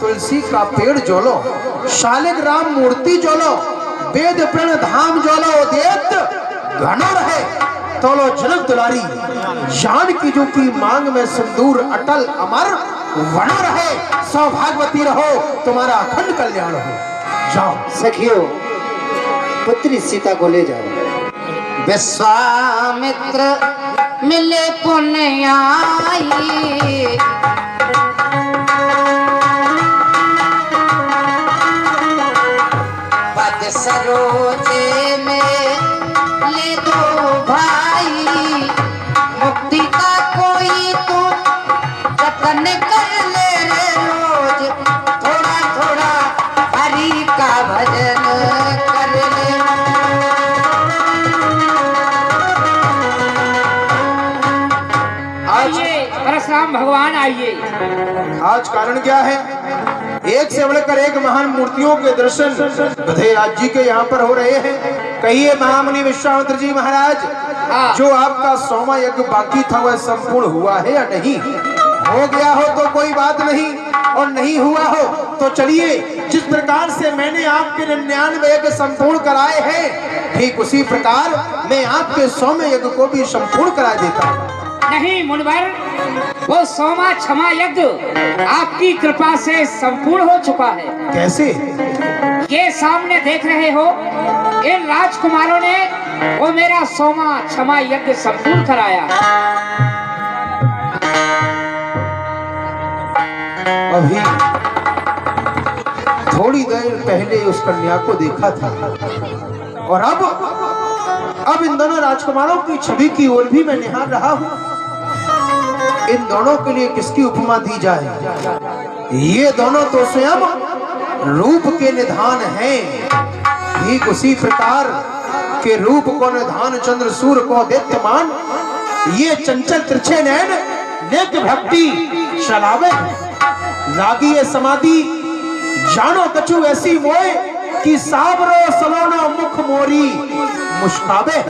तुलसी का पेड़ जोलो, शालिग्राम मूर्ति जोलो, वेद प्रण धाम जोलो, उदेत घना रहे तोलो जनक दुलारी, जान की जो की मांग में सिंदूर अटल अमर बना रहे, सौभाग्यवती रहो, तुम्हारा अखंड कल्याण हो। जाओ सखियो, पुत्री सीता को ले जाओ। विश्वामित्र मिले पुण्य आई, पद सरोजे में ले दो भाई, मुक्ति का कोई तू जतन कर ले रे रोज, थोड़ा थोड़ा हरि का भजन कर ले। परशुराम भगवान आइए। आज कारण क्या है? एक से बढ़कर एक महान मूर्तियों के दर्शन गधेराज जी के यहाँ पर हो रहे हैं। कहिए महामुनि विश्वामित्र जी महाराज, जो आपका 100वां यज्ञ बाकी था वह संपूर्ण हुआ है या नहीं? हो गया हो तो कोई बात नहीं, और नहीं हुआ हो तो चलिए, जिस प्रकार से मैंने आपके 99 यज्ञ संपूर्ण कराए हैं, ठीक उसी प्रकार मैं आपके 100वें यज्ञ को भी संपूर्ण करा देता हूँ। नहीं मुनिवर, वो 100वां क्षमा यज्ञ आपकी कृपा से संपूर्ण हो चुका है। कैसे? ये सामने देख रहे हो, इन राजकुमारों ने वो मेरा 100वां क्षमा यज्ञ संपूर्ण कराया। अभी थोड़ी देर पहले उस कन्या को देखा था, और अब इन दोनों राजकुमारों की छवि की ओर भी मैं निहार रहा हूं। इन दोनों के लिए किसकी उपमा दी जाए? ये दोनों तो स्वयं रूप के निधान हैं। ठीक उसी प्रकार के रूप को निधान चंद्रसूर को दीप्तमान, ये चंचल तिरछे नैन नेक भक्ति चलावे, लागी ये समाधि जानो कछु ऐसी मोए, कि साबरो सलोनो मुख मोरी मुस्काबे,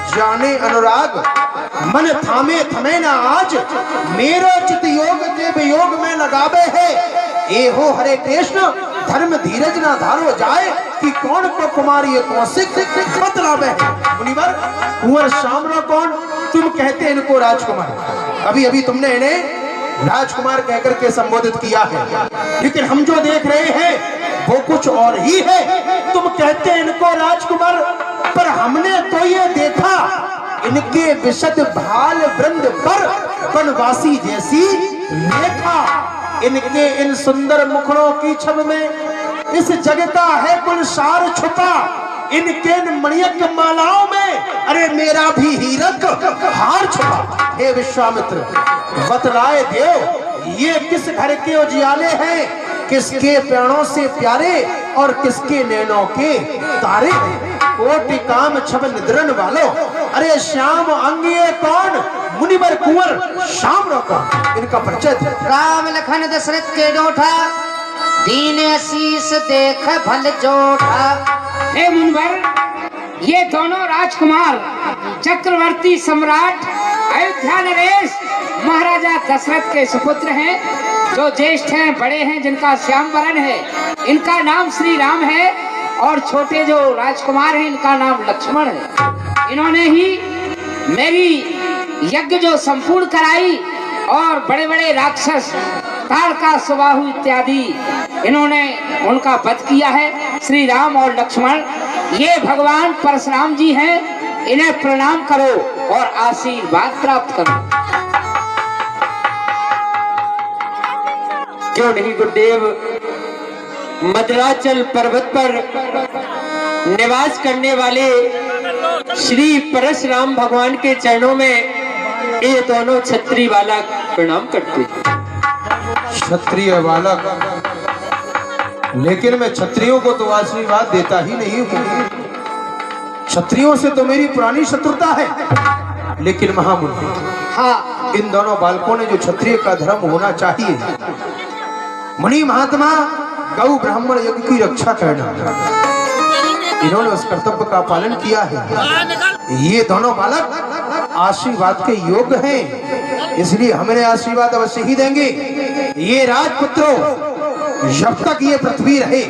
जाने अनुराग मन थामे थमे ना आज, मेरो चित योग के वियोग में लगावे है। ए हो हरे कृष्ण धर्म धीरज ना धारो जाए, कि कौन को कुमारी ये कौशिक बतलावे है। मुनिवर, कुंवर शामरो कौन? तुम कहते इनको राजकुमार, अभी अभी तुमने इन्हें राजकुमार कहकर के संबोधित किया है, लेकिन हम जो देख रहे हैं वो कुछ और ही है। तुम कहते इनको राजकुमार, पर हमने तो ये देखा इनके विशद भाल वृंद पर वनवासी जैसी रेखा, इनके इन सुंदर मुखड़ों की छब में इस जग का है कुल सार छुपा, इनके मणियक मालाओं में अरे मेरा भी हीरक हार छुपा। हे विश्वामित्र, बतलाए देव, ये किस घर के उजियाले हैं, किसके प्राणों से प्यारे और किसके नैनों के तारे? कोटि काम छब निद्रन वालों, अरे श्याम अंगिए कौन? मुनिवर कुंवर श्याम कौन? इनका परिचय। राम लखन दशरथ के डोठा, दीन आशीष देख भल जोठा। हे मुनिवर, ये दोनों राजकुमार चक्रवर्ती सम्राट अयोध्या नरेश महाराजा दशरथ के सुपुत्र हैं, जो ज्येष्ठ हैं, बड़े हैं, जिनका श्याम वरण है, इनका नाम श्री राम है, और छोटे जो राजकुमार हैं इनका नाम लक्ष्मण है। इन्होंने ही मेरी यज्ञ जो संपूर्ण कराई, और बड़े बड़े राक्षस ताड़का सुबाहु इत्यादि इन्होंने उनका वध किया है। श्री राम और लक्ष्मण ये भगवान परशुराम जी हैं, इन्हें प्रणाम करो और आशीर्वाद प्राप्त करो। क्यों नहीं गुरुदेव, मद्राचल पर्वत पर निवास करने वाले श्री परशुराम भगवान के चरणों में ये दोनों क्षत्रिय बालक प्रणाम करते। क्षत्रिय बालक, लेकिन मैं क्षत्रियों को तो आशीर्वाद देता ही नहीं हूँ। क्षत्रियों से तो मेरी पुरानी शत्रुता है, लेकिन महामुनि, हाँ, इन दोनों बालकों ने जो क्षत्रिय का धर्म होना चाहिए, मुनि महात्मा गौ ब्राह्मण यज्ञ की रक्षा करना, इन्होंने उस कर्तव्य का पालन किया है। ये दोनों बालक आशीर्वाद के योग्य हैं, इसलिए हमें आशीर्वाद अवश्य ही देंगे। ये राजपुत्रों, जब तक ये पृथ्वी रहे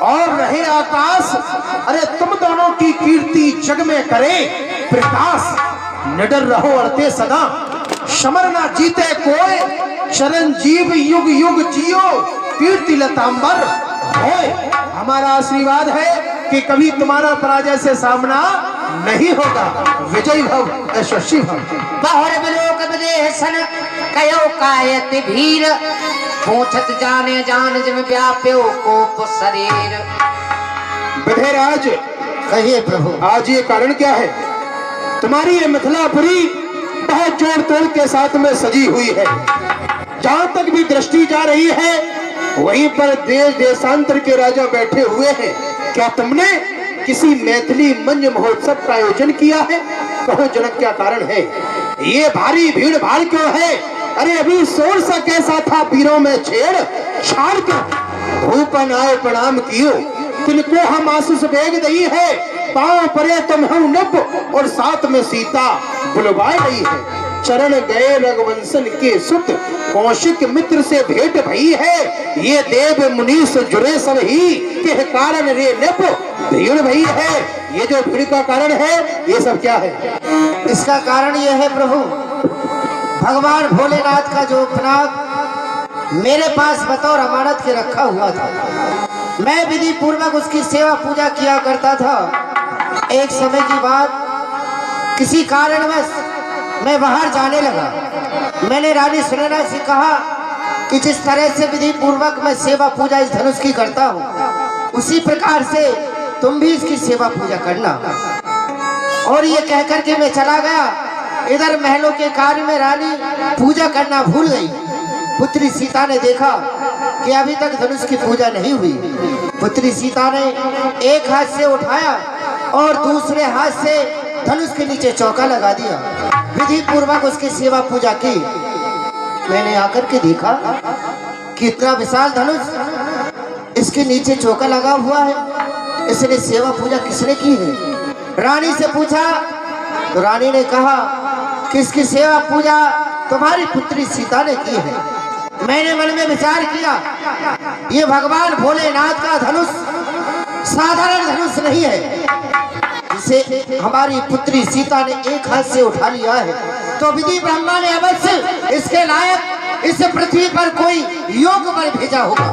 और रहे आकाश, अरे तुम दोनों की कीर्ति जग में करे प्रकाश। निडर रहो अड़ते सदा, समर ना जीते कोई, चिरंजीव युग युग जियो, कीर्ति लतांबर होए। हमारा आशीर्वाद है कि कभी तुम्हारा पराजय से सामना नहीं होगा। विजयी भव, यशस्वी भव। बहुर बिलोक विदेह सन कयो कायत भीर, पूछत जाने जान जिम व्याप्यो कोप शरीर। विधेयराज, कहिए प्रभु। आज ये कारण क्या है? तुम्हारी ये मिथिलापुरी बहुत जोड़ तोड़ के साथ में सजी हुई है। जहां तक भी दृष्टि जा रही है वहीं पर देश देशांतर के राजा बैठे हुए हैं। क्या तुमने किसी मैथिली मंच महोत्सव का आयोजन किया है? कहो जनक, क्या कारण है? ये भारी भीड़ भाड़ क्यों है? अरे अभी शोर सा कैसा था पीरों में छेड़ छाड़ क्यों? धूपन आए प्रणाम कियो, तिनको हम आशीष बेग दई है, पांव परे तुम हूं नब और साथ में सीता बुलवाए रही है। चरण गए रघुवंशन के सुत, कौशिक मित्र से भेंट भई है, ये देव मुनीष जुड़े सब ही, के कारण रे नप भीड़ भई है। ये जो भीड़ का कारण है ये सब क्या है? इसका कारण यह है प्रभु, भगवान भोलेनाथ का जो उपनाथ मेरे पास बतौर अमानत के रखा हुआ था, मैं विधि पूर्वक उसकी सेवा पूजा किया करता था। एक समय की बात, किसी कारणवश मैं बाहर जाने लगा। मैंने रानी सुनैना से कहा कि जिस तरह से विधि पूर्वक मैं सेवा पूजा इस धनुष की करता हूँ, उसी प्रकार से तुम भी इसकी सेवा पूजा करना। और ये कहकर के मैं चला गया। इधर महलों के कार्य में रानी पूजा करना भूल गई। पुत्री सीता ने देखा कि अभी तक धनुष की पूजा नहीं हुई। पुत्री सीता ने एक हाथ से उठाया और दूसरे हाथ से धनुष के नीचे चौका लगा दिया। विधि पूर्वक उसकी सेवा पूजा की। मैंने आकर के देखा कि इतना विशाल धनुष, इसके नीचे चौका लगा हुआ है। इसने सेवा पूजा किसने की है? रानी से पूछा तो रानी ने कहा कि इसकी सेवा पूजा तुम्हारी पुत्री सीता ने की है। मैंने मन में विचार किया, ये भगवान भोलेनाथ का धनुष साधारण धनुष नहीं है, जिसे हमारी पुत्री सीता ने एक हाथ से उठा लिया है। तो विधि ब्रह्मा ने अवश्य इसके लायक इस पृथ्वी पर कोई योग बल भेजा होगा।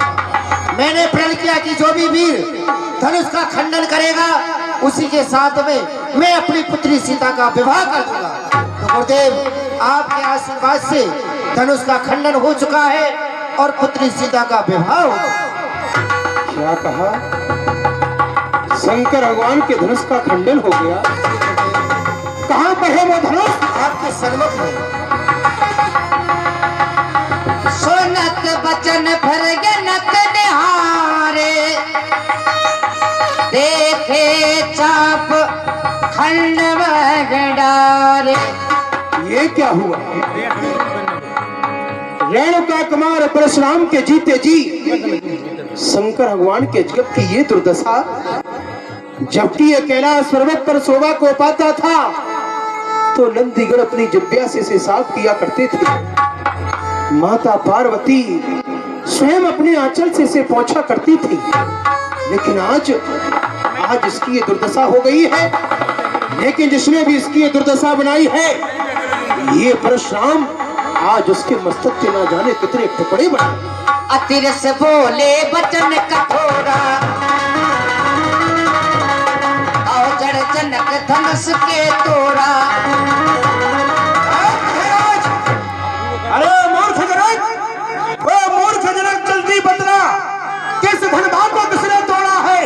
मैंने प्रण किया कि जो भी वीर धनुष का खंडन करेगा, उसी के साथ में मैं अपनी पुत्री सीता का विवाह कर दूंगा। तो गुरुदेव, आपके आशीर्वाद से धनुष का खंडन हो चुका है और पुत्री सीता का विवाह होगा। क्या कहा? शंकर भगवान के धनुष का खंडन हो गया? कहां पर है वो धनुष? आपके सन्मुख में। सुनत बचन भर गनत निहारे, देखे चाप खंड डारे। ये क्या हुआ? रेणुका कुमार परशुराम के जीते जी शंकर भगवान के जगत की ये दुर्दशा। जबकि ये कैलाश पर्वत पर शोभा को पाता था तो नंदीगढ़ अपनी जिब्या से साफ किया करते थे। माता पार्वती स्वयं अपने आंचल से इसे पोंछा करती थी। लेकिन आज इसकी ये दुर्दशा हो गई है। लेकिन जिसने भी इसकी ये दुर्दशा बनाई है, ये परशुराम, आज उसके मस्तक के ना जाने कितने टुकड़े बने। अतिर से बोले बचन कठोरा, और जड़ जनक धनुष के तोड़ा। अरे मूर्ख जनक, ओ मूर्ख जनक, जल्दी बतला, किस धनभाग को किसने तोड़ा है?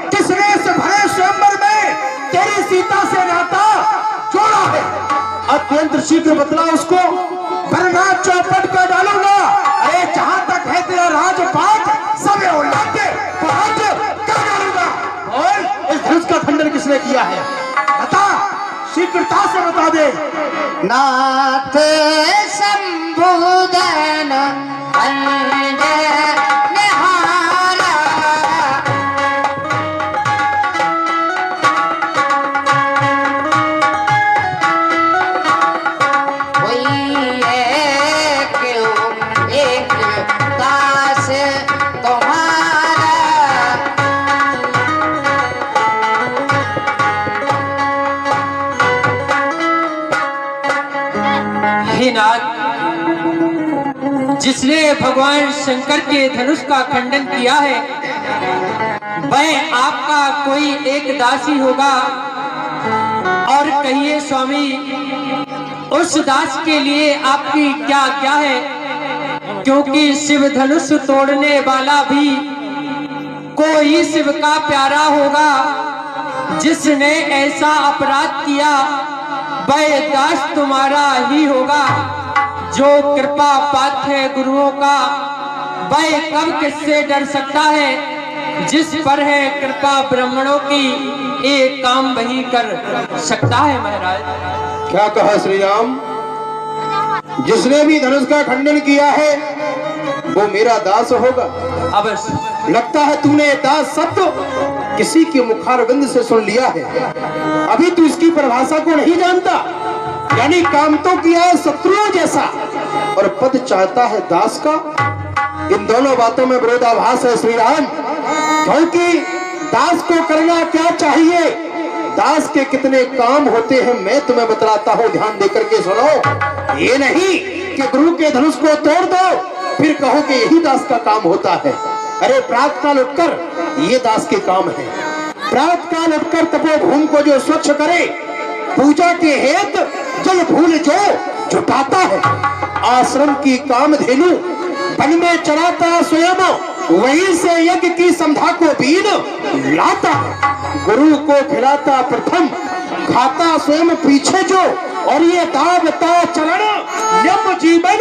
किसने इस भरे स्वयंवर में तेरी सीता से नाता जोड़ा है? अत्यंत शीघ्र बतला उसको, वरना चौपट कर डालूंगा। अरे जहां तक है तेरा राजपाट, सब उलट के कर डालूंगा। और इस धनुष का खंडन किसने किया है? बता, शीघ्रता से बता दे। नाथ संबोधन खंड निहारा, कोई एक दास जिसने भगवान शंकर के धनुष का खंडन किया है वह आपका कोई एक दास ही होगा। और कहिए स्वामी, उस दास के लिए आपकी क्या क्या है, क्योंकि शिव धनुष तोड़ने वाला भी कोई शिव का प्यारा होगा। जिसने ऐसा अपराध किया वह दास तुम्हारा ही होगा। जो कृपा पात्र है गुरुओं का वह कब किससे डर सकता है। जिस पर है कृपा ब्राह्मणों की एक काम वही कर सकता है। महाराज क्या कहा श्री राम? जिसने भी धनुष का खंडन किया है वो मेरा दास होगा। अवश्य। लगता है तूने दास शब्द किसी के मुखारविंद से सुन लिया है, अभी तू इसकी परिभाषा को नहीं जानता। यानी काम तो किया है शत्रुओं जैसा और पद चाहता है दास का। इन दोनों बातों में विरोधाभास है श्री राम, क्योंकि दास को करना क्या चाहिए, दास के कितने काम होते हैं मैं तुम्हें बतलाता हूँ, ध्यान देकर के सुनो। ये नहीं कि गुरु के धनुष को तोड़ दो फिर कहो कि यही दास का काम होता है। अरे प्रातः काल उठकर ये दास के काम है। प्रातः काल उठकर तपोभूमि को जो स्वच्छ करे, पूजा के हेतु जल फूल जो जुटाता है, आश्रम की कामधेनु वन में चराता स्वयं, वहीं से यज्ञ की संध्या को बीन लाता है। गुरु को खिलाता प्रथम, खाता स्वयं पीछे जो, और ये दावता चरण यम जीवन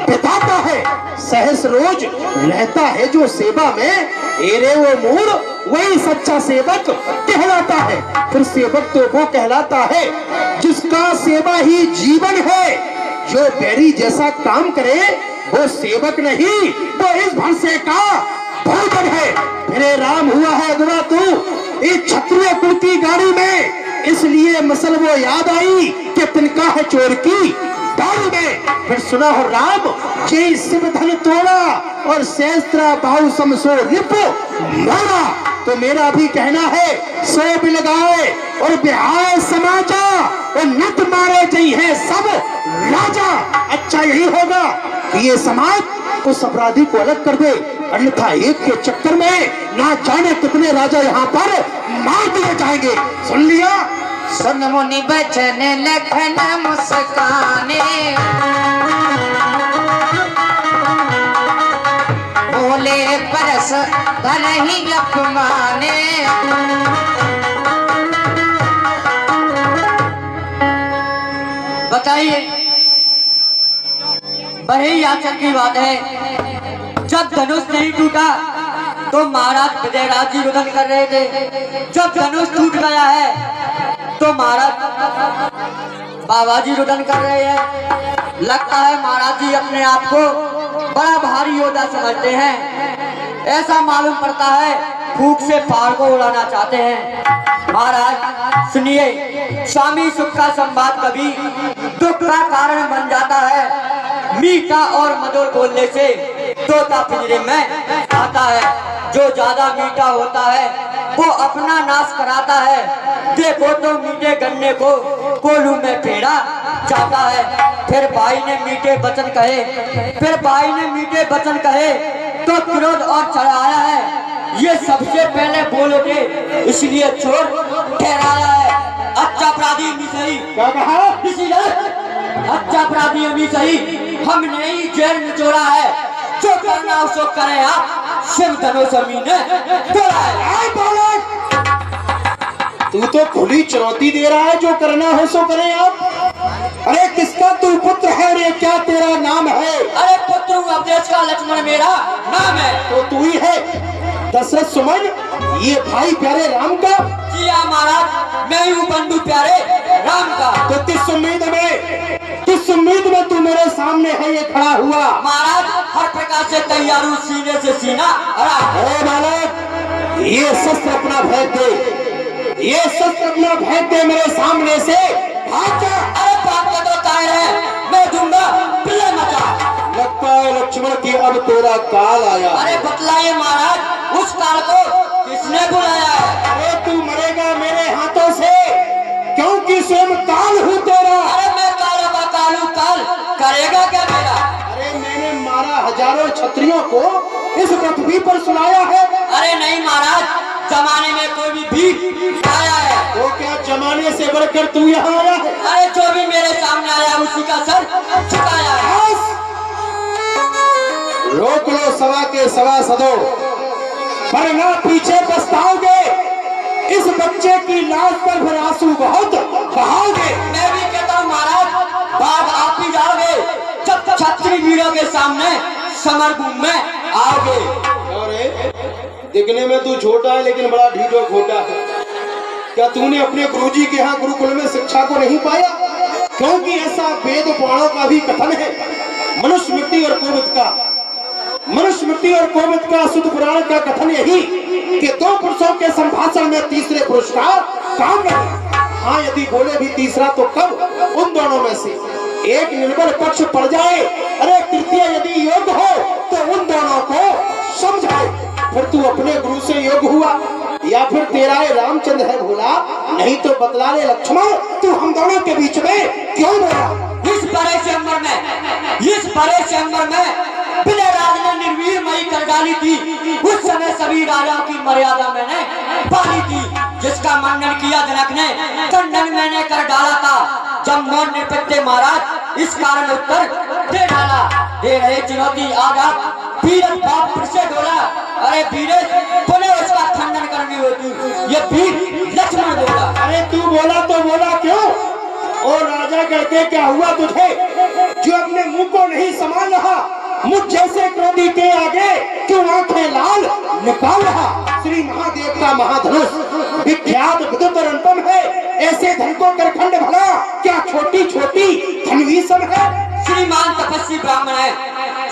बिताता है। सहस रोज रहता है जो सेवा में, एरे वो मूड वही सच्चा सेवक कहलाता है। फिर सेवक तो वो कहलाता है जिसका सेवा ही जीवन है। जो बैरी जैसा काम करे वो सेवक नहीं, वो इस भरसे का भोजन है। मेरे राम हुआ है अधूरा तू इस क्षत्रिय कुल की गाड़ी में, इसलिए मसल वो याद आई कि तिनका है चोर की दारू में। फिर सुना हो राम, जय शिव धन तोड़ा और सहस्त्रा बाहु समसो रिप मोड़ा। तो मेरा भी कहना है, सो भी लगाए और बिहार समाजा और नट मारे जई है सब राजा। अच्छा यही होगा कि ये समाज उस अपराधी को अलग कर दे, अन्यथा एक के चक्कर में ना जाने कितने राजा यहाँ पर मार दिए जाएंगे। सुन लिया? सुन मुनि बचन लखन मुस्काने, बोले परस धन ही लखमाने। बताइए, बड़े ही आश्चर्य की बात है। जब धनुष नहीं टूटा तो महाराज विजयराज जी रुदन कर रहे थे, जब धनुष टूट गया है तो महाराज बाबा जी रुदन कर रहे हैं। लगता है महाराज जी अपने आप को बड़ा भारी योद्धा समझते हैं। ऐसा मालूम पड़ता है फूंक से पहाड़ को उड़ाना चाहते हैं। महाराज सुनिए, स्वामी सुख का संवाद कभी दुख का कारण बन जाता है। मीठा और मधुर बोलने से तोता पिंजरे में आता है। जो ज्यादा मीठा होता है वो अपना नाश कराता है। देखो तो मीठे गन्ने को कोलू में फेरा जाता है। फिर भाई ने मीठे वचन कहे, फिर भाई ने मीठे वचन कहे तो क्रोध और चढ़ाया है। ये सबसे पहले बोलोगे इसलिए चोर ठहराया है। अच्छा अपराधी अमी सही, क्या कहा? इसीलिए अच्छा अपराधी अमी सही, हमने ही जेल में जोड़ा है। जो करना उसको करे आप, शिव धनुष अमी ने तोड़ा है। तू तो खुली चुनौती दे रहा है, जो करना हो सो करें आप। अरे किसका तू पुत्र है रे, क्या तेरा नाम है? अरे पुत्र हूँ अवधेश का, लक्ष्मण मेरा नाम है। तो तू ही है दशरथ सुमन, ये भाई प्यारे राम का? जी हाँ महाराज, मैं ही हूँ बंधु प्यारे राम का। तो किस उम्मीद में तू मेरे सामने है ये खड़ा हुआ? महाराज हर प्रकार से तैयार हूँ, सीने से सीना अड़ा। अरे बालक, ये शस्त्र अपना भेद दे, ये शस्त्र अपना भेद दे मेरे सामने से। भाग जा। अरे बात का तो तार है, मैं दूंगा पिल्ले मचा। लगता है लक्ष्मण की अब तेरा काल आया। अरे बतलाइए महाराज, उस काल को किसने बुलाया है? अरे तू मरेगा मेरे हाथों से, क्योंकि स्वयं काल हूँ तेरा। अरे मैं कालों का कालू काल करेगा क्या मेरा? अरे मैंने मारा हजारों क्षत्रियों को इस पृथ्वी पर सुलाया है। अरे नहीं महाराज, जमाने में कोई भी भीख आया है तो क्या जमाने से बढ़कर तू यहाँ आया है? अरे जो भी मेरे सामने आया उसी का सर झुकाया है। रोक लो सवा के सवा सदो, पर ना पीछे पछताओगे। इस बच्चे की लाश पर फिर आंसू बहुत बहाओगे। मैं भी कहता हूँ महाराज, बाद आप ही जाओगे जब तक क्षत्रिय वीरों के सामने समरभूमि में आओगे। अरे दिखने में तू छोटा है लेकिन बड़ा ढीठ और खोटा है। क्या तूने अपने गुरुजी के यहाँ गुरुकुल में शिक्षा को नहीं पाया? क्योंकि ऐसा वेद पुराणों का भी कथन है, मनुस्मृति और कोविद का, मनुस्मृति और कोविद का शुद्ध पुराण का कथन यही कि दो पुरुषों के संभाषण में तीसरे पुरुष का काम नहीं। हाँ, यदि बोले भी तीसरा तो कब? उन दोनों में से एक निर्बल पक्ष पड़ जाए, अरे तृतीय यदि योग हो तो उन दोनों को समझाए। फिर तू अपने गुरु से योग हुआ या फिर तेरा ये रामचंद्र है भोला? नहीं तो बतला ले लक्ष्मण, तू हम दोनों के बीच में क्यों बोला? इस बड़े चैम्बर में, इस बड़े चैम्बर में विजय राज ने निर्वीर मई कर डाली थी। उस समय सभी राजाओं की मर्यादा मैंने पाली थी, जिसका मंडन किया जनक ने, खंडन मैंने कर डाला था। जब मौन निपटते महाराज इस कारण उत्तर दे डाला। दे रहे चुनौती आजाद वीर बाप फिर से बोला, अरे वीरे तूने उसका खंडन करनी होती, ये वीर लक्ष्मण बोला। अरे तू बोला तो बोला क्यों? और राजा करके क्या हुआ तुझे, जो अपने मुंह को नहीं संभाल रहा? मुझ जैसे क्रोधी के आगे क्यों आंखें लाल निकाल रहा? श्री महादेव का महाधनुष विख्यात विद्युत और अनुपम है। ऐसे धन को कर खंड भला क्या छोटी छोटी धनवी सब है? श्रीमान तपस्वी ब्राह्मण है,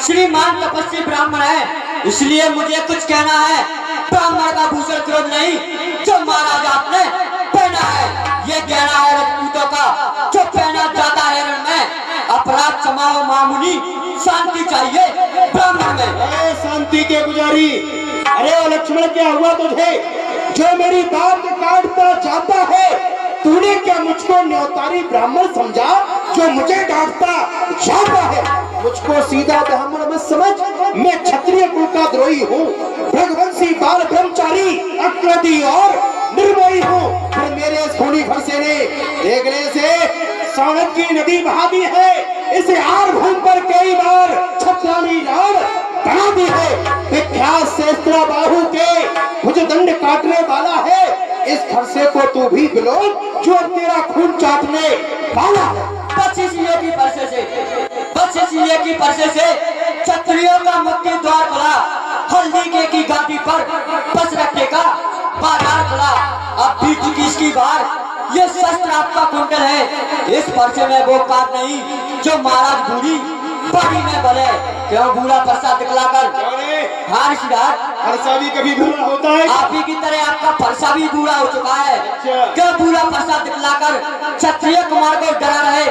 श्रीमान तपस्वी ब्राह्मण है, इसलिए मुझे कुछ कहना है। ब्राह्मण का भूषण क्रोध नहीं जो महाराज आपने पहना है, ये कहना है राजपूतों का जो पहना जाता है रण में। अपराध क्षमा मामूली, शांति चाहिए ब्राह्मण में। अरे शांति के पुजारी, अरे ओ लक्ष्मण क्या हुआ तुझे, जो मेरी बात काटता जाता है? तूने क्या मुझको न्योतारी ब्राह्मण समझा जो मुझे डांटता जाता है? मुझको सीधा ब्राह्मण मत समझ, मैं क्षत्रिय कुल का द्रोही हूँ, भगवंशी बाल ब्रह्मचारी, अक्रोधी और निर्मोही हूँ। फिर मेरे इस खूनी फरसे ने देखने से साणक की नदी बहा दी है। इसे आर भूमि पर कई बार छत्रानी लाल बना दी है। विख्यात शेषरा बाहु के भुजदंड काटने वाला है। इस फरसे को तू भी बिलोल जो तेरा खून चाटने वाला है। बख्शिश की फरसे से, बख्शिश की फरसे से क्षत्रियों का मुक्ति द्वार खुला। हल्दी के की गादी पर बस रखने का बाजार खुला। अब भी की बार ये शस्त्र आपका कुंडल है, इस फरसे में वो कार नहीं जो महाराज बूढ़ी बड़ी में भले क्यों भूरा फरसा दिखलाकर। हाँ ऋषिराज, फरसा भी कभी भूरा होता है? आप ही की तरह आपका फरसा भी बूढ़ा हो चुका है। क्या भूरा फरसा दिखलाकर क्षत्रिय कुमार को डरा रहे?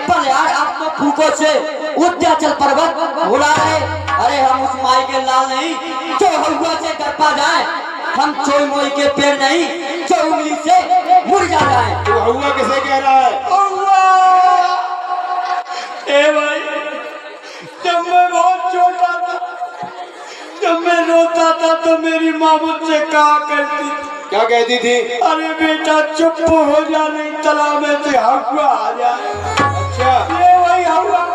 पर यार आप तो फूकों से उद्याचल पर्वत भुला रहे। अरे हम उस माई के लाल नहीं जो हवा से डर पा जाए, हम चोई मोई के पेड़ नहीं जो उंगली से मुरझा जाए। तू हवा किसे कह रहा है? ए भाई, जब मैं बहुत छोटा था, जब मैं रोता था तो मेरी माँ मुझसे कहा करती थी, क्या कहती थी? अरे बेटा चुप हो जा, नहीं तालाब में से हवा आ जाए। अच्छा, ये वही हवा।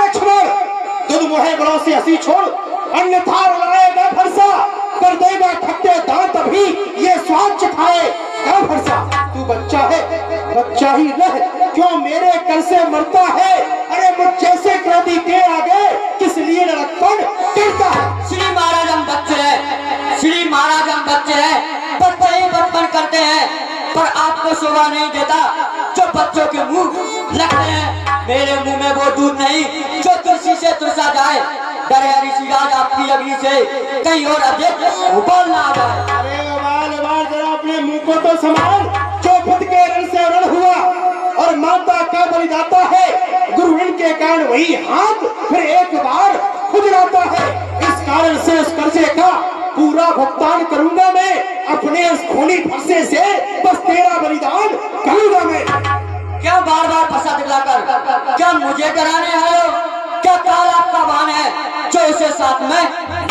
लक्ष्मण, दूध मोहे बड़ों से हंसी छोड़, अन्यथा रुलाएगा फरसा, कर देगा खट्टे दांत भी ये स्वाद चखाएगा फरसा। तू बच्चा है, बच्चा ही रह, क्यों मेरे कर से मरता है? अरे मुझ जैसे क्रोधी के आगे किस लिए लड़कपन करता है? श्री महाराज हम बच्चे हैं, श्री महाराज हम बच्चे हैं, बच्चे ही बचपन करते हैं, पर आपको शोभा नहीं देता जो बच्चों के मुंह लगते हैं। मेरे मुंह में वो दूध नहीं जो तुलसी से तुलसा जाए। डर है ऋषिराज आपकी अग्नि से कहीं और अधिक उबाल ना आ जाए। अरे उबाल उबाल जरा अपने मुंह को तो संभाल। जो खुद के रण से रण हुआ और माता का बलिदाता है, गुरु ऋण के कारण वही हाथ फिर एक बार खुजलाता है। इस कारण से उस कर्जे का पूरा भुगतान करूंगा मैं, अपने उस खूनी फरसे से बस तेरा बलिदान करूंगा मैं। क्या बार बार फंसा दिखलाकर क्या मुझे डराने आए हो? क्या काल आपका बाण है जो उसे साथ में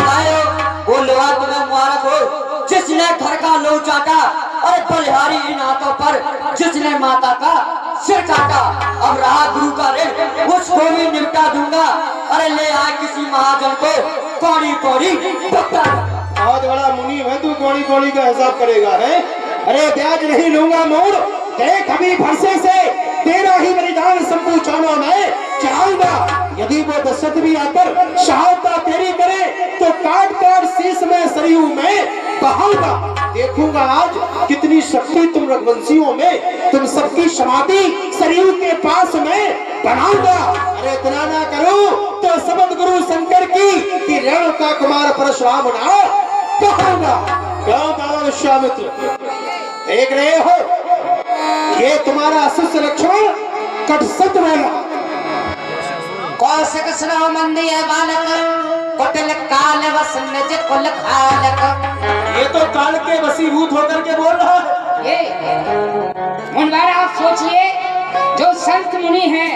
लाए हो? वो लोहा तुम्हें मुबारक हो जिसने घर का लो चाटा। अरे बलिहारी इन हाथों पर जिसने माता का सिर काटा। अब रहा गुरु का ऋण उसको भी निपटा दूंगा। अरे ले आए किसी महाजन को कौड़ी कौड़ी भुगता। बहुत बड़ा मुनि है तू, कौड़ी कौड़ी का हिसाब करेगा है? अरे ब्याज नहीं लूंगा मोड़, देख अभी फरसे से तेरा ही बलिदान शंभू चरणों में चढ़ाऊंगा। यदि वो दशरथ भी आकर शहादत तेरी करे तो काट काट शीश में सरयू में बहाऊंगा। देखूंगा आज कितनी शक्ति तुम रघुवंशियों में, तुम सबकी समाधि सरयू के पास में बनाऊंगा। अरे इतना ना करूं तो सबद गुरु शंकर की कि रेणुका कुमार परशुराम ना कहूंगा। क्यों बाबा विश्वामित्र देख रहे हो, ये तुम्हारा शिष्य लक्ष्मण कटसत वाला कौशिक स्नो मंदिर बालक कुटिल काल वस निज कुल खालक। ये तो काल के वसीभूत होकर के बोल रहा है। ये मुनवारा आप सोचिए, जो संत मुनि हैं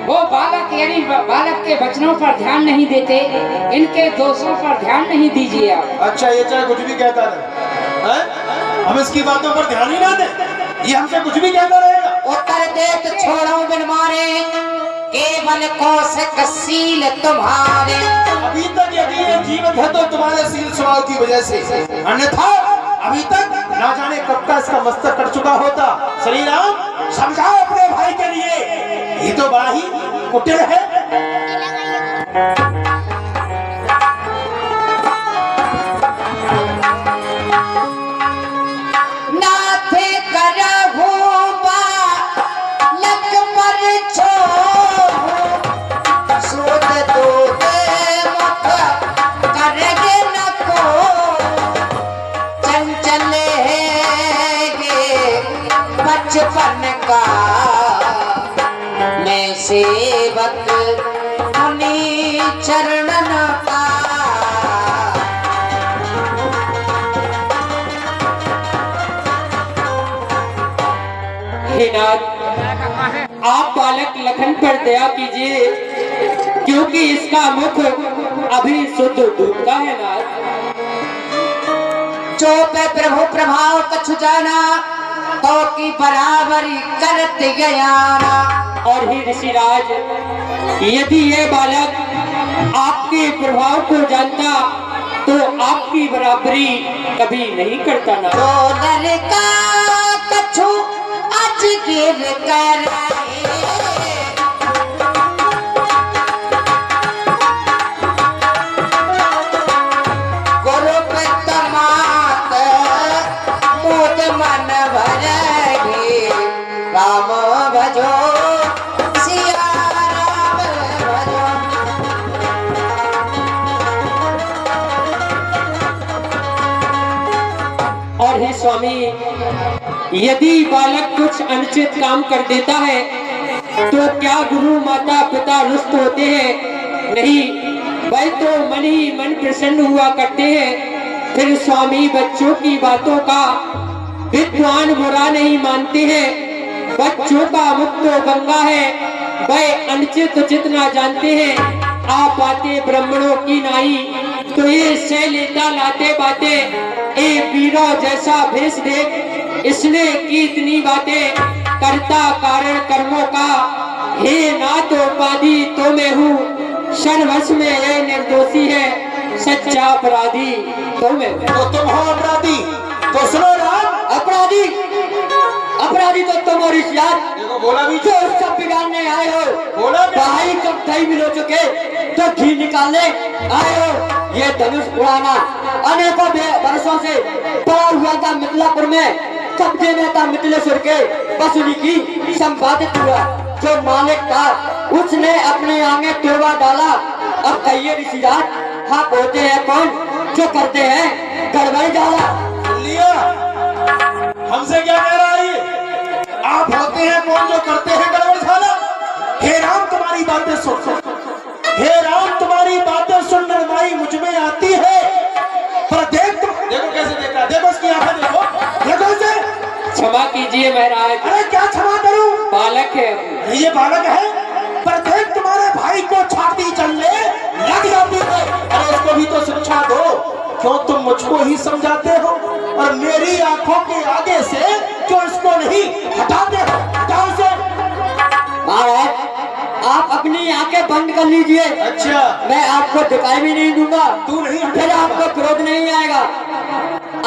वो बालक यानी बालक के वचनों पर ध्यान नहीं देते, इनके दोषों पर ध्यान नहीं दीजिए आप। अच्छा ये चाहे कुछ भी कहता रहे, हम इसकी बातों पर ध्यान ही ना दें, ये हमसे कुछ भी कहता रहेगा। उत्तर देत छोड़ो बिन मारे केवल कौशिक सील तुम्हारे। अभी तक यदि ये जीवित है तो तुम्हारे सील स्वभाव की वजह से, अन्यथा अभी तक ना जाने कब का इसका मस्तक कट चुका होता। श्री राम समझाओ अपने भाई के लिए, ये तो बड़ा ही कुटिल है। बचपन का मैं सेवक मुनि चरणन का। हे नाथ, आप बालक लखन पर दया कीजिए, क्योंकि इसका मुख अभी शुद्ध दूध का है नाथ। जो पे प्रभु प्रभाव कछु जाना तो की बराबरी करते गया। और ही ऋषिराज, यदि ये बालक आपके प्रभाव को जानता तो आपकी बराबरी कभी नहीं करता ना। तो लड़का कछु आज गिर कर राम भजो सिया राम भजो। और हे स्वामी, यदि बालक कुछ अनुचित काम कर देता है तो क्या गुरु माता पिता रुष्ट होते हैं? नहीं, वह तो मन ही मन प्रसन्न हुआ करते हैं। फिर स्वामी बच्चों की बातों का विद्वान बुरा नहीं मानते हैं। बच्चों का मुख तो गंगा है, वह अनुचित उचित ना जानते हैं। आप बातें ब्राह्मणों की नहीं, तो ये से लेता लाते बातें। ए वीरों जैसा भेष देख, इसने की इतनी बातें। करता कारण कर्मों का, हे नाथ उपाधि तो मैं हूँ। सर्वस्व में ये निर्दोषी है, सच्चा अपराधी तो मैं। तो तुम हो अपराधी, तो सुनो राम। अपराधी अपराधी तो तुम और देखो बोला भी जो सब बिगाड़ने आए हो। बोला भी। भाई कब दही मिल चुके तो घी निकालने आए हो। ये धनुष उड़ाना अनेकों वर्षों से पड़ा हुआ था मिथिलापुर में, कब्जे में था मिथिलेश्वर के वसूली की संपादित हुआ। जो मालिक था उसने अपने आगे तोड़वा डाला। अब कहिए ऋषिराज, हाँ होते हैं कौन जो करते हैं गड़बड़ डाला। लिया हमसे क्या कह रहा है ये? आप होते हैं कौन जो करते हैं गड़बड़ झाला? हे राम तुम्हारी बातें सुन, हे राम तुम्हारी बातें सुन नरमाई मुझ में आती है। पर देखो कैसे देखा, देखो उसकी आंखें देखो, देखो इसे। क्षमा कीजिए महाराज, अरे क्या क्षमा करूं? बालक है। ये बालक है, पर देख तुम्हारे भाई को छाती चलने लग जाती है। अरे इसको भी तो शिक्षा दो। क्यों तुम मुझको ही समझाते हो और मेरी आंखों के आगे से क्यों इसको नहीं हटाते हो? हटाओ इसे। महाराज आप अपनी आंखें बंद कर लीजिए। अच्छा, मैं आपको दिखाई भी नहीं दूंगा, तू नहीं फिर आपको क्रोध नहीं आएगा।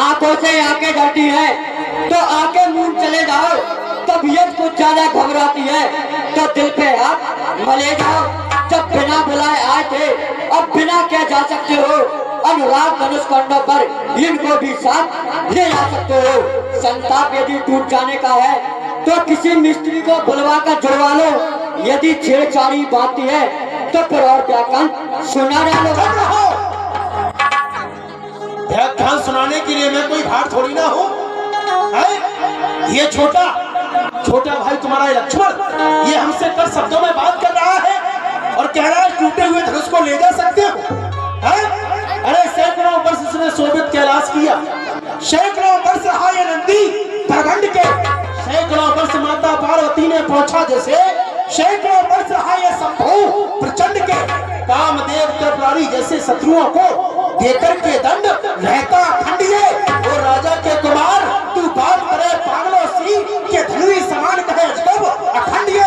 आंखों से आंखें डरती है तो आंखें मूंद चले जाओ। तबीयत कुछ ज्यादा घबराती है तो दिल पे हाथ मले जाओ। जब बिना बुलाए आए थे, अब बिना क्या जा सकते हो। अनुराग धनुष कंडों पर इनको भी साथ ले जा सकते हो। संताप यदि टूट जाने का है तो किसी मिस्त्री को बुलवा कर जुड़वा लो। यदि छेड़छाड़ी बाती है तो फिर और व्याख्यान सुना डालो। चुप रहो। व्याख्यान सुनाने के लिए मैं कोई भाट थोड़ी ना हूँ। ये छोटा भाई तुम्हारा लक्ष्मण, ये हमसे कल शब्दों में बात कर रहा है और कह रहा है टूटे हुए धनुष को ले जा सकते हो। अरे सैकड़ों वर्ष इसने शोभित कैलाश किया, सैकड़ों वर्ष रहा ये नंदी प्रगंड के, सैकड़ों वर्ष माता पार्वती ने पहुंचा जैसे, सैकड़ों वर्ष रहा ये संभव प्रचंड के, कामदेव त्रिपुरारी जैसे शत्रुओं को देकर के दंड रहता खंडिए। और राजा के कुमार तू बात करे पागलों सी के धनुई समान कहे अजगब अखंडिए।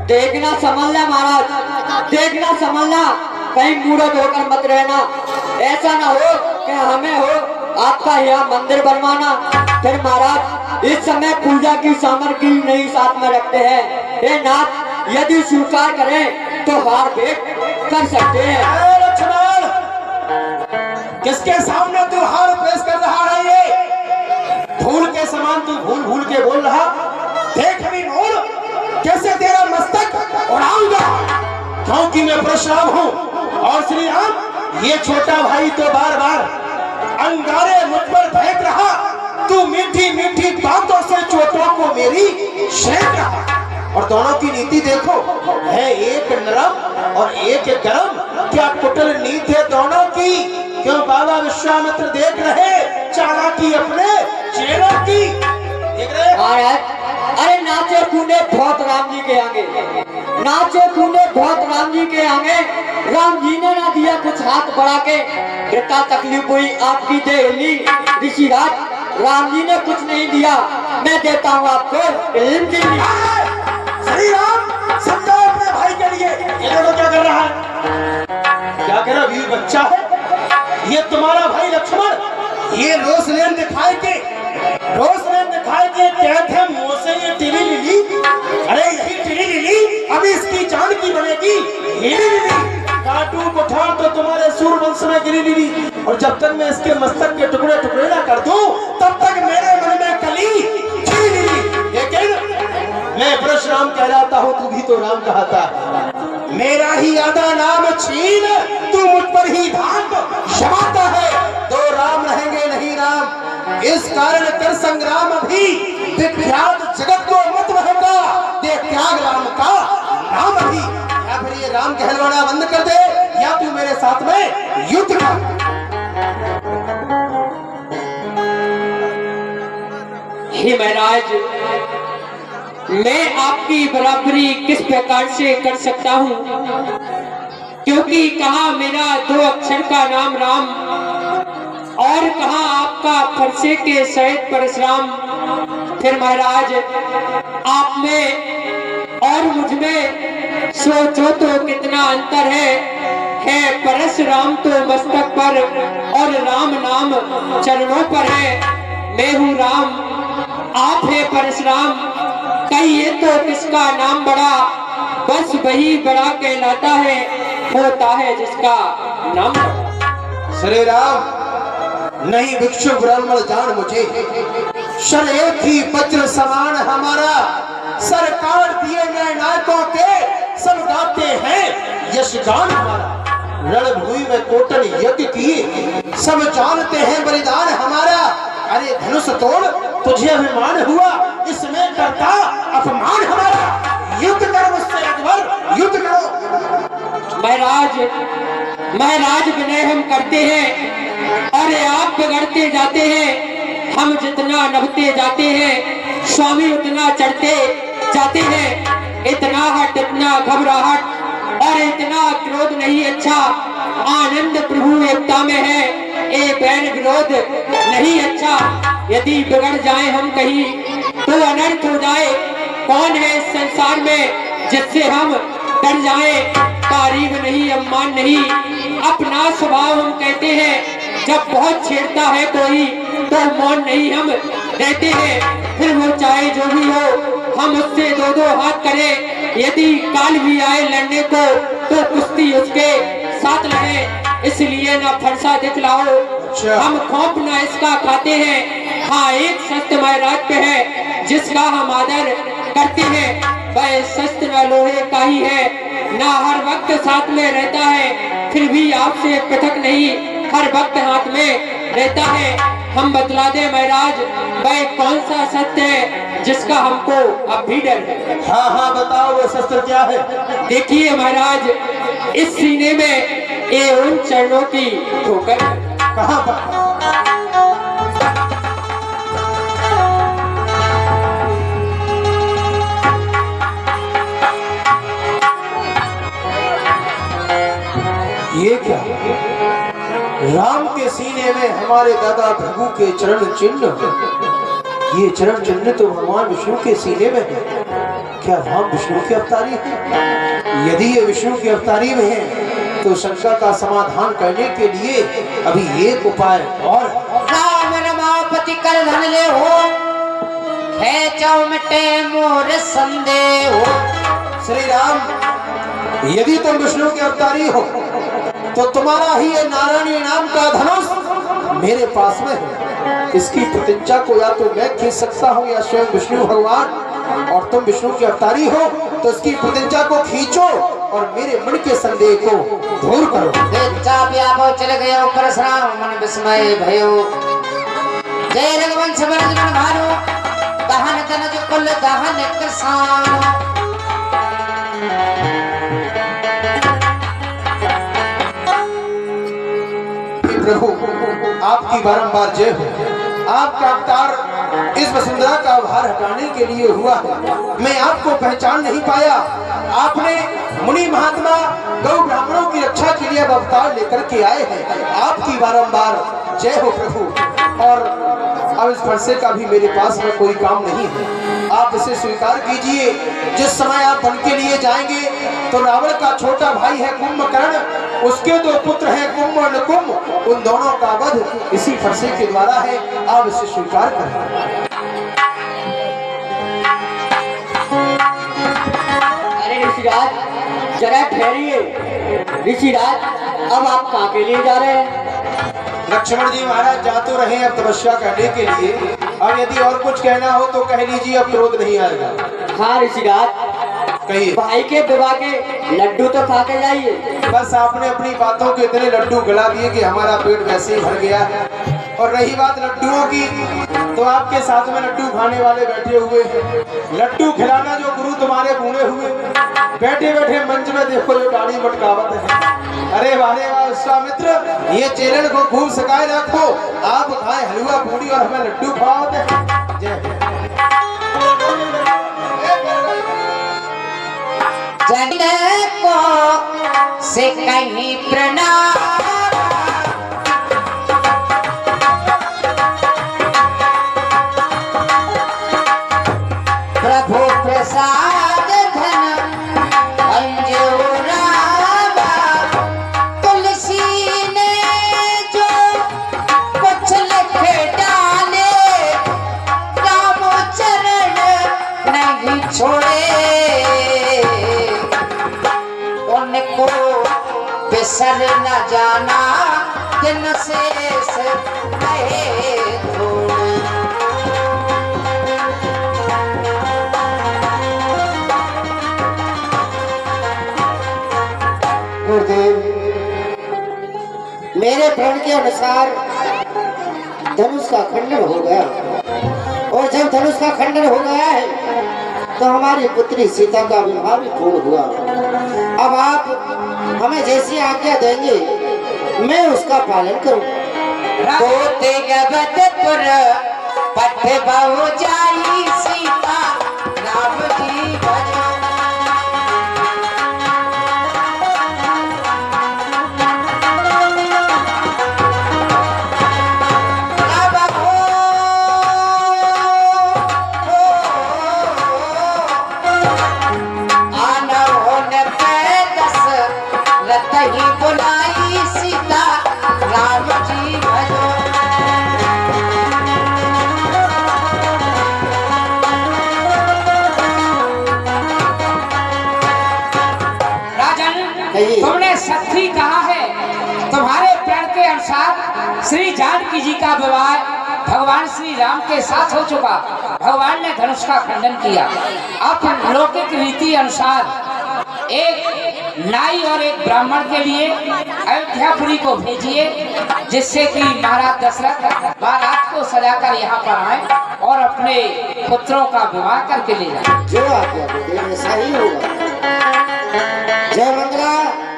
देखना संभलना महाराज, देखना संभलना, कहीं मूर्ख होकर मत रहना। ऐसा ना हो कि हमें हो आपका यहाँ मंदिर बनवाना। फिर महाराज इस समय पूजा की सामग्री नहीं साथ में रखते हैं। हे नाथ यदि स्वीकार करें तो हार भेंट कर सकते हैं। लक्ष्मण, किसके सामने तू हार पेश कर रहा है? ये फूल के समान तू भूल भूल के बोल रहा। देख भी बोल कैसे तेरा मस्तक उड़ाऊंगा, क्योंकि मैं परशुराम हूँ। और श्री राम, ये छोटा भाई तो बार बार अंगारे मुझ पर फेंक रहा, तू मीठी मीठी बातों से चोटों को मेरी शेक रहा। और दोनों की नीति देखो है, एक नरम और एक गरम। क्या कुटिल नीति है दोनों की? क्यों बाबा विश्वामित्र देख रहे चालाकी अपने चेलों की? देख रहे महाराज अरे नाचे कूदे बहुत राम जी के आगे, नाचे कूदे बहुत राम जी के आगे। राम जी ने ना दिया कुछ हाथ बढ़ा के, कितना तकलीफ हुई आपकी देहली ऋषिराज। राम जी ने कुछ नहीं दिया, मैं देता हूँ आपको इल्म की। श्री राम, समझाओ अपने भाई के लिए। ये देखो क्या कर रहा है, क्या कर रहा? वीर बच्चा है ये तुम्हारा भाई लक्ष्मण। ये रोसलेन दिखाए के कहते हैं मुंह से ये टीवी लिली। अरे यही टीवी लिली अभी इसकी जान की बनेगी हीरी लिली। काटू कुठार तो तुम्हारे सूरवंश में गिरी लिली, और जब तक मैं इसके मस्तक के टुकड़े टुकड़े ना कर दूं तब तक मेरे मन में कली खिली लिली। लेकिन मैं परशुराम कहलाता हूँ, तू भी तो राम कहता। मेरा ही आधा नाम छीन तू मुझ पर ही धाक जमाता है। दो राम रहेंगे नहीं राम, इस कारण कर संग्राम भी विख्यात जगत को मत होगा। दे त्याग राम का नाम भी। या फिर ये राम कहलवाना बंद कर दे, या तू मेरे साथ में युद्ध कर। हे महाराज, मैं आपकी बराबरी किस प्रकार से कर सकता हूँ, क्योंकि कहा मेरा 2 अक्षर का नाम राम और कहा आपका फरसे के सहित परशुराम। फिर महाराज आप में और मुझ में सोचो तो कितना अंतर है परशुराम तो मस्तक पर और राम नाम चरणों पर है। मैं हूँ राम, आप है परशुराम, कहिए तो किसका नाम बड़ा? बस वही बड़ा कहलाता है, होता है जिसका नाम। श्री राम, नहीं भिक्षु ब्राह्मण जान मुझे, शर एक ही वज्र समान हमारा। सरकार दिए गए नायकों के सब गाते हैं यश गान हमारा। रणभूमि में कोटन यज्ञ किए सब जानते हैं बलिदान हमारा। अरे धनुष तोड़ तुझे अभिमान हुआ, इसमें करता अपमान हमारा। युद्ध कर मुझसे अकबर, युद्ध करो। महाराज विनय हम करते हैं और आप बिगड़ते जाते हैं। हम जितना नभते जाते हैं स्वामी उतना चढ़ते जाते हैं, इतना हट, इतना घबराहट और इतना क्रोध नहीं अच्छा। आनंद प्रभु एकता में है, एक बैर विरोध नहीं अच्छा। यदि बिगड़ जाए हम कहीं तो अनर्थ हो जाए। कौन है इस संसार में जिससे हम डर जाए? तारीफ नहीं, सम्मान नहीं, अपना स्वभाव हम कहते हैं। जब बहुत छेड़ता है कोई तो मौन नहीं हम रहते हैं। फिर वो चाहे जो भी हो हम उससे दो दो हाथ करें। यदि काल भी आए लड़ने को तो कुश्ती उसके साथ लड़े। इसलिए ना फरसा दिखलाओ, हम खौफ ना इसका खाते हैं। हाँ, एक शस्त्र महाराज पे है जिसका हम आदर करते हैं। वह शस्त्र न लोहे का ही है, ना हर वक्त साथ में रहता है, फिर भी आपसे पृथक नहीं, हर वक्त हाथ में रहता है। हम बतला दे महाराज, वह कौन सा सत्य है जिसका हमको अब भी डर है? हाँ हाँ बताओ, वो शस्त्र क्या है? देखिए महाराज, इस सीने में ये उन चरणों की ठोकर। कहाँ पर? ये क्या? राम के सीने में हमारे दादा भृगु के चरण चिन्ह। ये चरण चिन्ह तो भगवान विष्णु के सीने में है। क्या राम विष्णु की अवतारी है? यदि ये विष्णु की अवतारी में है तो शंका का समाधान करने के लिए अभी एक उपाय और। राम रमापति कर धन ले हो, है चौमटे मोर संदेह हो। श्री राम, यदि तुम विष्णु के अवतारी हो तो तुम्हारा ही ये नारायणी नाम का धनुष मेरे पास में है। इसकी प्रतिज्ञा को या तो मैं खींच सकता हूँ या स्वयं विष्णु भगवान। और तुम विष्णु की अवतारी हो तो इसकी प्रतिज्ञा को खींचो और मेरे मन के संदेह को दूर करो। चले गयो परशुराम मन विस्मय भयो, जय रघुवंश वरद मन भानु, दहन तनज कुल दहन कृष्ण। प्रभु आपकी बारंबार जय हो। आपका अवतार इस वसुंधरा का भार हटाने के लिए हुआ है। मैं आपको पहचान नहीं पाया। आपने मुनि महात्मा गौ ब्राह्मणों की रक्षा के लिए अवतार लेकर के आए हैं। आपकी बारंबार जय हो प्रभु। और अब इस फरसे का भी मेरे पास में कोई काम नहीं है। आप इसे स्वीकार कीजिए। जिस समय आप वन के लिए जाएंगे तो रावण का छोटा भाई है कुंभकर्ण, उसके दो पुत्र हैं कुंभ और निकुंभ, उन दोनों का वध इसी फरसे के द्वारा है। आप इसे स्वीकार करें। अरे ऋषिराज, जरा ठहरिए। ऋषिराज, अब आप कहाँ के लिए जा रहे हैं? लक्ष्मण जी महाराज जा तो रहे हैं अब तपस्या करने के लिए। अब यदि और कुछ कहना हो तो कह लीजिए, अब क्रोध नहीं आएगा। हाँ ऋषिराज, कहिए। भाई के विवाह के लड्डू तो खा के जाइए। बस आपने अपनी बातों के इतने लड्डू गला दिए कि हमारा पेट वैसे ही भर गया है। और रही बात लड्डुओं की, तो आपके साथ में लड्डू खाने वाले बैठे हुए हैं। लड्डू खिलाना जो गुरु तुम्हारे बूढ़े हुए, बैठे बैठे मंच में देखो जो गाड़ी मटकावत है। अरे वारे वाह विश्वामित्र, ये चेलन को खूब सकाए रखो। आप खाए हलवा पूरी और हमें लड्डू खवाते हैं। जय जन को से कहीं प्रणाम, प्रभु प्रसाद धन अंजूरा, तुलसी ने जो कुछ लिख डाले, राम चरण नहीं छोड़े, उनको बिसर न जाना दिन शेष रहे थोड़े। गुरुदेव, मेरे प्रण के अनुसार धनुष का खंडन हो गया, और जब धनुष का खंडन हो गया है तो हमारी पुत्री सीता का विवाह भी पूर्ण हुआ। अब आप हमें जैसी आज्ञा देंगे मैं उसका पालन करूंगा। पथ बहु जाई सीता राम जी भजो। ही बुलाई सीता राम जी भजो। राजन, तुमने सत्य कहा है। तुम्हारे प्रण के अनुसार श्री जानकी जी का विवाह भगवान श्री राम के साथ हो चुका। भगवान ने धनुष का खंडन किया। अब लौकिक रीति अनुसार एक नाई और एक ब्राह्मण के लिए अयोध्यापुरी को भेजिए, जिससे कि महाराज दशरथ बारात को सजाकर यहाँ पर आए और अपने पुत्रों का विवाह करके ले जाए। जो आज्ञा दें, ऐसा ही होगा। जय मंगला।